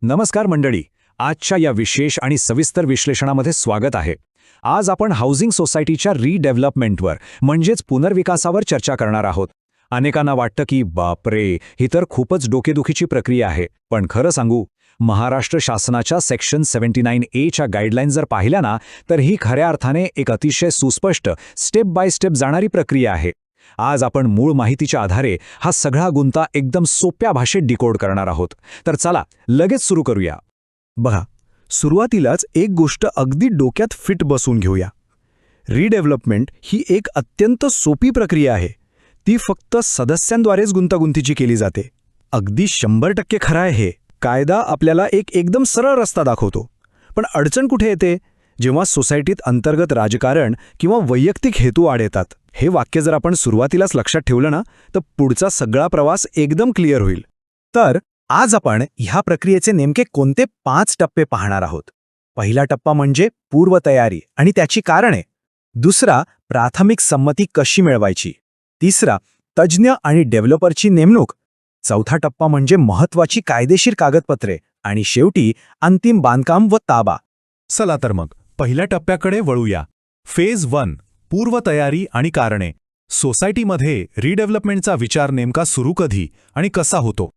नमस्कार मंडळी. आजच्या या विशेष आणि सविस्तर विश्लेषणामध्ये स्वागत आहे. आज आपण हाऊसिंग सोसायटीच्या रिडेव्हलपमेंटवर म्हणजेच पुनर्विकासावर चर्चा करणार आहोत. अनेकांना वाटतं की बापरे, ही तर खूपच डोकेदुखीची प्रक्रिया आहे. पण खरं सांगू, महाराष्ट्र शासनाच्या सेक्शन 79A च्या गाईडलाईन जर पाहिल्या ना, तर ही खऱ्या अर्थाने एक अतिशय सुस्पष्ट स्टेप बाय स्टेप जाणारी प्रक्रिया आहे. आज आपण मूळ माहितीच्या आधारे हा सगळा गुंता एकदम सोप्या भाषेत डिकोड करणार आहोत. तर चला लगेच सुरू करूया. बघा, सुरुवातीलाच एक गोष्ट अगदी डोक्यात फिट बसून घेऊया. रिडेव्हलपमेंट ही एक अत्यंत सोपी प्रक्रिया आहे. ती फक्त सदस्यांद्वारेच गुंतागुंतीची केली जाते. अगदी 100% खरं आहे हे. कायदा आपल्याला एकदम सरळ रस्ता दाखवतो. पण अडचण कुठे येते? जेव्हा सोसायटीत अंतर्गत राजकारण किंवा वैयक्तिक हेतू आड येतात. हे वाक्य जर आपण सुरुवातीलाच लक्षात ठेवलं ना, तर पुढचा सगळा प्रवास एकदम क्लिअर होईल. तर आज आपण ह्या प्रक्रियेचे नेमके कोणते 5 टप्पे पाहणार आहोत. पहिला टप्पा म्हणजे पूर्वतयारी आणि त्याची कारणे. दुसरा, प्राथमिक संमती कशी मिळवायची. तिसरा, तज्ज्ञ आणि डेव्हलपरची नेमणूक. चौथा टप्पा म्हणजे महत्त्वाची कायदेशीर कागदपत्रे. आणि शेवटी अंतिम बांधकाम व ताबा. चला तर मग पहिल्या टप्प्याकडे वळूया. फेज 1, पूर्वतयारी आणि कारणे. सोसायटीमध्ये रिडेव्हलपमेंटचा विचार नेमका सुरू कधी आणि कसा होतो?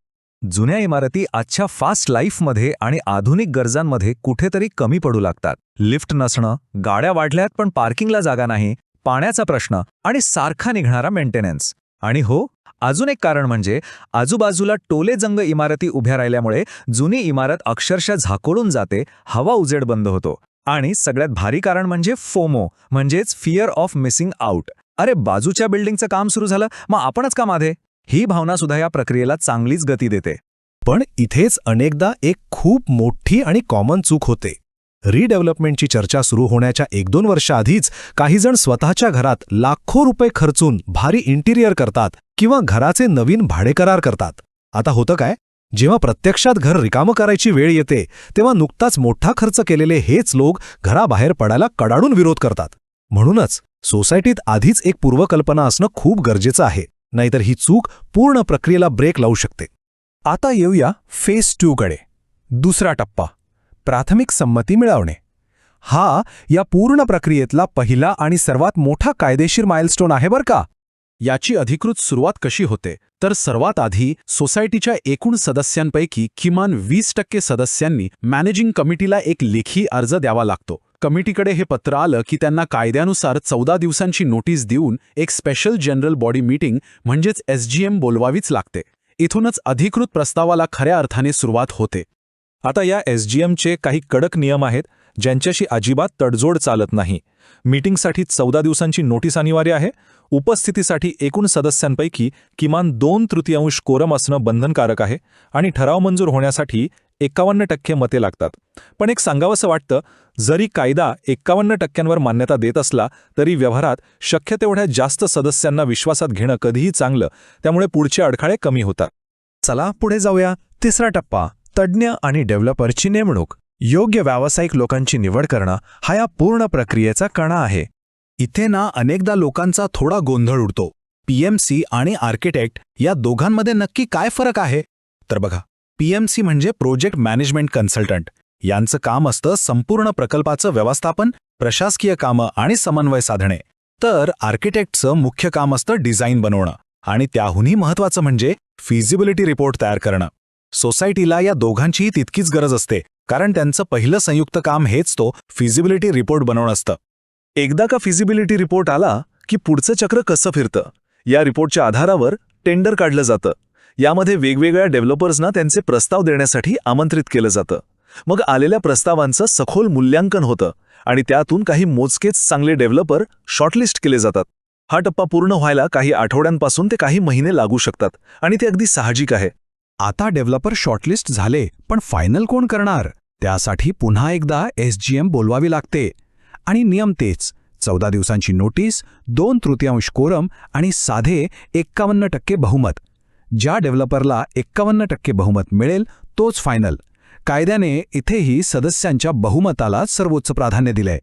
जुन्या इमारती आजच्या फास्ट लाईफमध्ये आणि आधुनिक गरजांमध्ये कुठेतरी कमी पडू लागतात. लिफ्ट नसणं, गाड्या वाढल्यात पण पार्किंगला जागा नाही, पाण्याचा प्रश्न आणि सारखा निघणारा मेंटेनन्स. आणि हो, अजून एक कारण म्हणजे आजूबाजूला टोलेजंग इमारती उभ्या राहिल्यामुळे जुनी इमारत अक्षरशः झाकोळून जाते, हवा उजेड बंद होतो. आणि सगळ्यात भारी कारण म्हणजे फोमो, म्हणजेच फिअर ऑफ मिसिंग आउट. अरे, बाजूच्या बिल्डिंगचं काम सुरू झालं, मग आपणच का मागे? ही भावना सुद्धा या प्रक्रियेला चांगलीच गती देते. पण इथेच अनेकदा एक खूप मोठी आणि कॉमन चूक होते. रिडेव्हलपमेंटची चर्चा सुरू होण्याच्या 1-2 वर्षाआधीच काही जण स्वतःच्या घरात लाखो रुपये खर्चून भारी इंटिरियर करतात किंवा घराचे नवीन भाडेकरार करतात. आता होतं काय? जेव्हा प्रत्यक्षात घर रिकामं करायची वेळ येते, तेव्हा नुकताच मोठा खर्च केलेले हेच लोक घराबाहेर पडायला कडाडून विरोध करतात. म्हणूनच सोसायटीत आधीच एक पूर्वकल्पना असणं खूप गरजेचं आहे. नाहीतर ही चूक पूर्ण प्रक्रियेला ब्रेक लावू शकते. आता येऊया फेज 2 कडे. दुसरा टप्पा, प्राथमिक संमती मिळवणे. हा या पूर्ण प्रक्रियेतला पहिला आणि सर्वात मोठा कायदेशीर माइलस्टोन आहे बरं का. याची अधिकृत सुरुवात कशी होते? तर सर्वात आधी सोसायटीच्या एकूण सदस्यांपैकी किमान 20% सदस्यांनी मॅनेजिंग कमिटीला एक लेखी अर्ज द्यावा लागतो. कमिटीकडे हे पत्र आलं की त्यांना कायद्यानुसार 14 दिवसांची नोटीस देऊन एक स्पेशल जनरल बॉडी मीटिंग म्हणजेच SGM बोलवावीच लागते. इथूनच अधिकृत प्रस्तावाला खऱ्या अर्थाने सुरुवात होते. आता या SGMचे काही कडक नियम आहेत, ज्यांच्याशी अजिबात तडजोड चालत नाही. मीटिंगसाठी 14 दिवसांची नोटीस अनिवार्य आहे. उपस्थितीसाठी एकूण सदस्यांपैकी किमान 2/3 कोरम असणं बंधनकारक आहे. आणि ठराव मंजूर होण्यासाठी 51% मते लागतात. पण एक सांगावंसं वाटतं, जरी कायदा 51%वर मान्यता देत असला तरी व्यवहारात शक्य तेवढ्या जास्त सदस्यांना विश्वासात घेणं कधीही चांगलं. त्यामुळे पुढचे अडथळे कमी होतात. चला पुढे जाऊया. तिसरा टप्पा, तज्ज्ञ आणि डेव्हलपरची नेमणूक. योग्य व्यावसायिक लोकांची निवड करणं हा या पूर्ण प्रक्रियेचा कणा आहे. इथे ना अनेकदा लोकांचा थोडा गोंधळ उडतो. PMC आणि आर्किटेक्ट या दोघांमध्ये नक्की काय फरक आहे? तर बघा, PMC म्हणजे प्रोजेक्ट मॅनेजमेंट कन्सल्टंट. यांचं काम असतं संपूर्ण प्रकल्पाचं व्यवस्थापन, प्रशासकीय कामं आणि समन्वय साधणे. तर आर्किटेक्टचं मुख्य काम असतं डिझाईन बनवणं आणि त्याहूनही महत्त्वाचं म्हणजे फिजिबिलिटी रिपोर्ट तयार करणं. सोसायटीला या दोघांचीही तितकीच गरज असते, कारण त्यांचं पहिलं संयुक्त काम हेच तो फिजिबिलिटी रिपोर्ट बनवणं असतं. एकदा का फिजिबिलिटी रिपोर्ट आला की पुढचं चक्र कसं फिरतं? या रिपोर्टच्या आधारावर टेंडर काढलं जातं. यामध्ये वेगवेगळ्या डेव्हलपर्सना त्यांचे प्रस्ताव देण्यासाठी आमंत्रित केलं जातं. मग आलेल्या प्रस्तावांचं सखोल मूल्यांकन होतं आणि त्यातून काही मोजकेच चांगले डेव्हलपर शॉर्टलिस्ट केले जातात. हा टप्पा पूर्ण व्हायला काही आठवड्यांपासून ते काही महिने लागू शकतात आणि ते अगदी साहजिक आहे. आता डेव्हलपर शॉर्टलिस्ट झाले, पण फायनल कोण करणार? त्यासाठी पुन्हा एकदा SGM बोलवावी लागते. आणि नियम तेच: 14 दिवसांची नोटीस, 2/3 कोरम आणि साधे 51% बहुमत. ज्या डेव्हलपरला 51% बहुमत मिळेल तोच फायनल. कायद्याने इथेही सदस्यांच्या बहुमताला सर्वोच्च प्राधान्य दिलंय.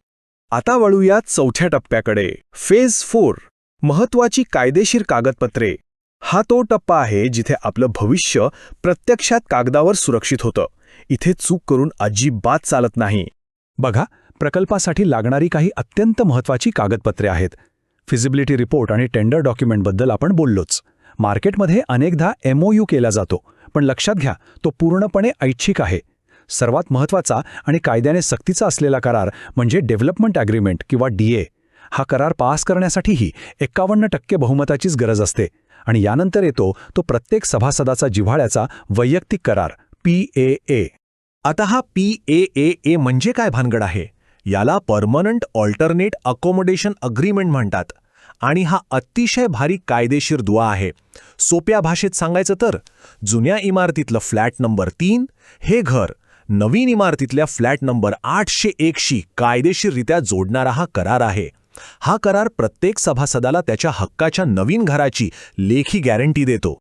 आता वळूया चौथ्या टप्प्याकडे. फेज 4, महत्त्वाची कायदेशीर कागदपत्रे. हा तो टप्पा आहे जिथे आपलं भविष्य प्रत्यक्षात कागदावर सुरक्षित होतं. इथे चूक करून अजिबात चालत नाही. बघा, प्रकल्पासाठी लागणारी काही अत्यंत महत्त्वाची कागदपत्रे आहेत. फिजिबिलिटी रिपोर्ट आणि टेंडर डॉक्युमेंटबद्दल आपण बोललोच. मार्केटमध्ये अनेकदा MOU केला जातो, पण लक्षात घ्या, तो पूर्णपणे ऐच्छिक आहे. सर्वात महत्त्वाचा आणि कायद्याने सक्तीचा असलेला करार म्हणजे डेव्हलपमेंट ॲग्रीमेंट किंवा DA. हा करार पास करण्यासाठीही 51% बहुमताचीच गरज असते. आणि यानंतर येतो तो प्रत्येक सभासदाचा जिव्हाळ्याचा वैयक्तिक करार PAA. आता हा PAA म्हणजे काय भानगड आहे? याला परमनंट ऑल्टरनेट अकोमोडेशन अग्रीमेंट म्हणतात. आणि हा अतिशय भारी कायदेशीर दुवा आहे. सोप्या भाषेत सांगायचं तर, जुन्या इमारतीतलं फ्लॅट नंबर 3 हे घर नवीन इमारतीतल्या फ्लॅट नंबर 801शी कायदेशीररित्या जोडणारा हा करार आहे. हा करार प्रत्येक सभासदाला त्याच्या हक्काच्या नवीन घराची लेखी गॅरंटी देतो.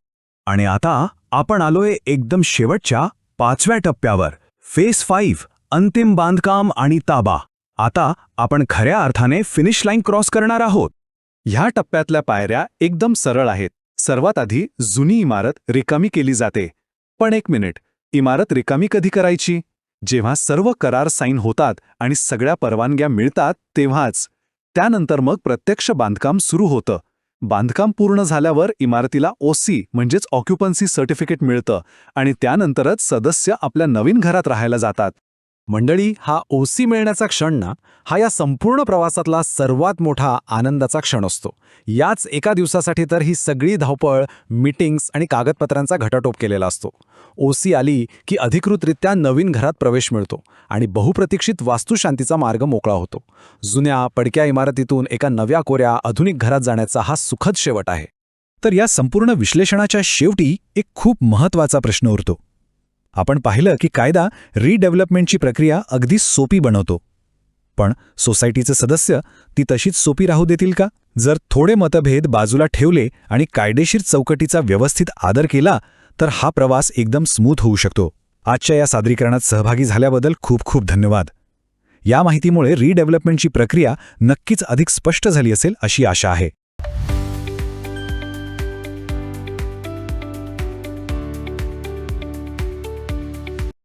आणि आता आपण आलोय एकदम शेवटच्या 5व्या टप्प्यावर, फेज 5, अंतिम बांधकाम आणि ताबा. आता आपण खऱ्या अर्थाने फिनिश लाईन क्रॉस करणार आहोत. ह्या टप्प्यातल्या पायऱ्या एकदम सरळ आहेत. सर्वात आधी जुनी इमारत रिकामी केली जाते. पण एक मिनिट, इमारत रिकामी कधी करायची? जेव्हा सर्व करार साईन होतात आणि सगळ्या परवानग्या मिळतात तेव्हाच. त्यानंतर मग प्रत्यक्ष बांधकाम सुरू होतं. बांधकाम पूर्ण झाल्यावर इमारतीला OC म्हणजेच ऑक्युपन्सी सर्टिफिकेट मिळतं आणि त्यानंतरच सदस्य आपल्या नवीन घरात राहायला जातात. मंडळी, हा OC मिळण्याचा क्षण ना, हा या संपूर्ण प्रवासातला सर्वात मोठा आनंदाचा क्षण असतो. याच एका दिवसासाठी तर ही सगळी धावपळ, मीटिंग्स आणि कागदपत्रांचा घटाटोप केलेला असतो. OC आली की अधिकृतरित्या नवीन घरात प्रवेश मिळतो आणि बहुप्रतीक्षित वास्तुशांतीचा मार्ग मोकळा होतो. जुन्या पडक्या इमारतीतून एका नव्या कोऱ्या आधुनिक घरात जाण्याचा हा सुखद शेवट आहे. तर या संपूर्ण विश्लेषणाच्या शेवटी एक खूप महत्त्वाचा प्रश्न उरतो. आपण पाहिलं की कायदा रिडेव्हलपमेंटची प्रक्रिया अगदी सोपी बनवतो. पण सोसायटीचे सदस्य ती तशीच सोपी राहू देतील का? जर थोडे मतभेद बाजूला ठेवले आणि कायदेशीर चौकटीचा व्यवस्थित आदर केला तर हा प्रवास एकदम स्मूथ होऊ शकतो. आजच्या या सादरीकरणात सहभागी झाल्याबद्दल खूप खूप धन्यवाद. या माहितीमुळे रिडेव्हलपमेंटची प्रक्रिया नक्कीच अधिक स्पष्ट झाली असेल अशी आशा आहे.